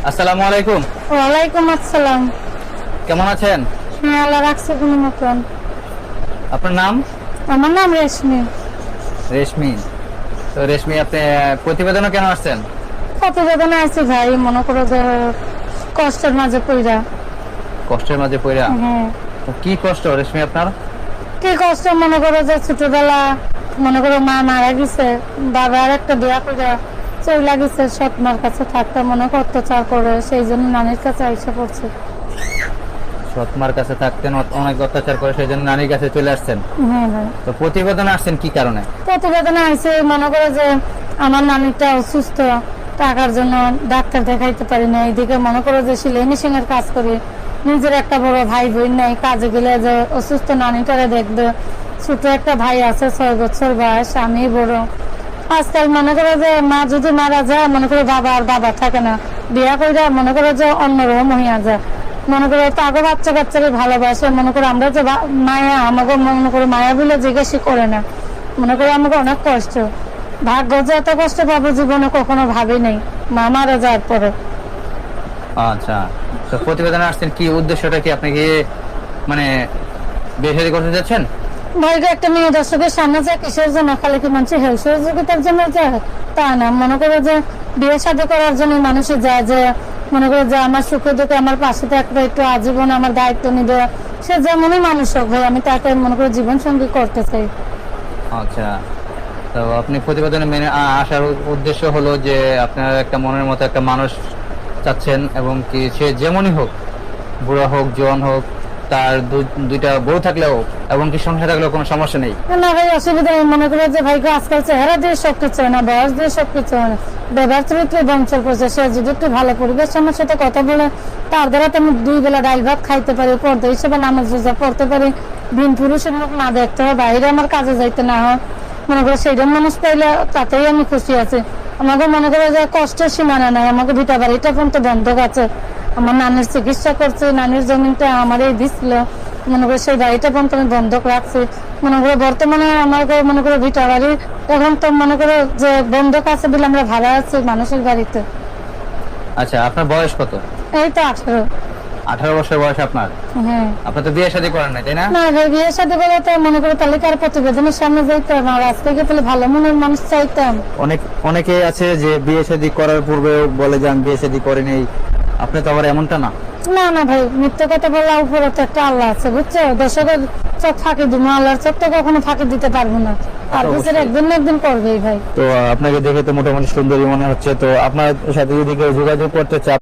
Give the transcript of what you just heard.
আসসালামু আলাইকুম। ওয়ালাইকুম আসসালাম। কেমন আছেন? হ্যাঁ, আল্লাহ রাখছে কোনো মতন। আপনার নাম? আমার নাম রেশমি। রেশমি। তো রেশমি, আপনি প্রতিবেদনে কেন আসছেন? প্রতিবেদনে আছি ভাই, মনে করো যে কষ্টের মাঝে পইরা। কষ্টের মাঝে পড়া? হ্যাঁ। তো কি কষ্ট রেশমি আপনার? কি কষ্ট, মনে করো যে ছোটবেলা মনে করো মা মারা গেছে, বাবা আর একটা বিয়া করে চলে গেছে, সৎ মার কাছে থাকতে মনে করো অত্যাচার করে, সেই জন্য নানির কাছে আইসা পড়ছে। সৎমার কাছে থাকতেন, অনেক অত্যাচার করে, সেই জন্য নানির কাছে চলে আসছেন। হ্যাঁ ভাই। তো প্রতিবেদনে আসছেন কি কারণে? প্রতিবেদনে আইসে মনে করো যে আমার নানিটা অসুস্থ, টাকার জন্য ডাক্তার দেখাইতে পারি না, এইদিকে মনে করো যে সেলাই মেশিন এর কাজ করি, নিজের একটা বড় ভাই বোন নাই, কাজে গেলে যে অসুস্থ নানিটারে দেখবে, ছোট একটা ভাই আছে 6 বছর বয়স, আমি বড়। আজকাল মনে করো যে মা যদি মারা যায়, মনে করো বাবা আর বাবা থাকে না, বিয়া করে মনে করো যে অন্যরকম হইয়া যায়, মনে করো তাকে বাচ্চা কাচ্চাকে ভালোবাসে, মনে করো আমরা যে মায়া, আমাকে মনে করো মায়া বলে জিজ্ঞাসা করে না, মনে করো আমাকে অনেক কষ্ট, ভাগ্য যে এত কষ্ট পাবো জীবনে কখনো ভাবি নাই, মা মারা যাওয়ার পরে। আচ্ছা, তো প্রতিবেদনে আসছেন কি উদ্দেশ্যটা কি? আপনি কি মানে বিয়ে শাদী করতে যাচ্ছেন? ভাইকে একটা মেয়ে দর্শকের সামনে যায় কিসের জন্য? খালি কি মানুষ হেল সহযোগিতার জন্য যায়? তা না, মনে করো যে বিয়ে শাদী করার জন্য মানুষে যায়, যে মনে করো যে আমার সুখে দুঃখে আমার পাশে থাকবে, একটু আজীবন আমার দায়িত্ব নিবে, সে যেমনই মানুষ হোক ভাই, আমি তাকে মনে করো জীবন সঙ্গী করতে চাই। আচ্ছা, তো আপনি প্রতিবেদনে মেনে আসার উদ্দেশ্য হলো যে আপনার একটা মনের মতো একটা মানুষ চাচ্ছেন, এবং কি সে যেমনই হোক, বুড়া হোক জোয়ান হোক, তার দুইটা বউ থাকলেও এবং কি সংসার থাকলেও কোনো সমস্যা নেই। না ভাই, অসুবিধা নেই, মনে করো যে ভাইকে আজকাল চেহারা দিয়ে সবকিছু হয় না, বয়স দিয়ে সবকিছু হয় না, ব্যবহার চরিত্র বঞ্চল করছে, সে যদি একটু ভালো পরিবেশ আমার সাথে কথা বলে, তার দ্বারা তো আমি 2 বেলা ডাল ভাত খাইতে পারি, পর্দা হিসেবে নামাজ রোজা পড়তে পারি, দিন পুরুষের মুখ না দেখতে হয়, বাইরে আমার কাজে যাইতে না হয়, মনে করো সেইরকম মানুষ পাইলে তাতেই আমি খুশি আছি। আমাকে মনে করো যে কষ্টের সীমানা নাই, আমাকে ভিটা বাড়িটা পর্যন্ত বন্ধক আছে, আমার নানির চিকিৎসা করছে, নানির জমিনটা আমারই দিছিল, মনে করো সেই বাড়িটা পর্যন্ত আমি বন্ধক রাখছি, মনে করো বর্তমানে আমাকে মনে করো ভিটা বাড়ি এখন তো মনে করো যে বন্ধক আছে বলে আমরা ভাড়া আছি মানুষের বাড়িতে। আচ্ছা, আপনার বয়স কত? এই তো 18। 18 বছর বয়স আপনার? হ্যাঁ। আপনি তো বিয়ে শাদী করেন নাই, তাই না? না ভাই, বিয়ের সাথে বলে তো মনে করো তাহলে কার প্রতিবেদনের সামনে যাইতাম, আর আজ থেকে তাহলে ভালো মনের মানুষ চাইতাম। অনেকে আছে যে বিয়ে শাদী করার পূর্বেও বলে যে আমি বিয়ে শাদী করি নাই, আপনি তো আবার এমনটা না। না না ভাই, মিথ্যে কথা বলা, উপরে তো একটা আল্লাহ আছে বুঝছো, দর্শকের চোখ ফাঁকি দিব, আল্লাহর চোখ তো কখনো ফাঁকি দিতে পারবো না, আর বছর একদিন না একদিন করবেই ভাই। তো আপনাকে দেখে তো মোটামুটি সুন্দরী মনে হচ্ছে, তো আপনার সাথে যদি কেউ যোগাযোগ করতে চায়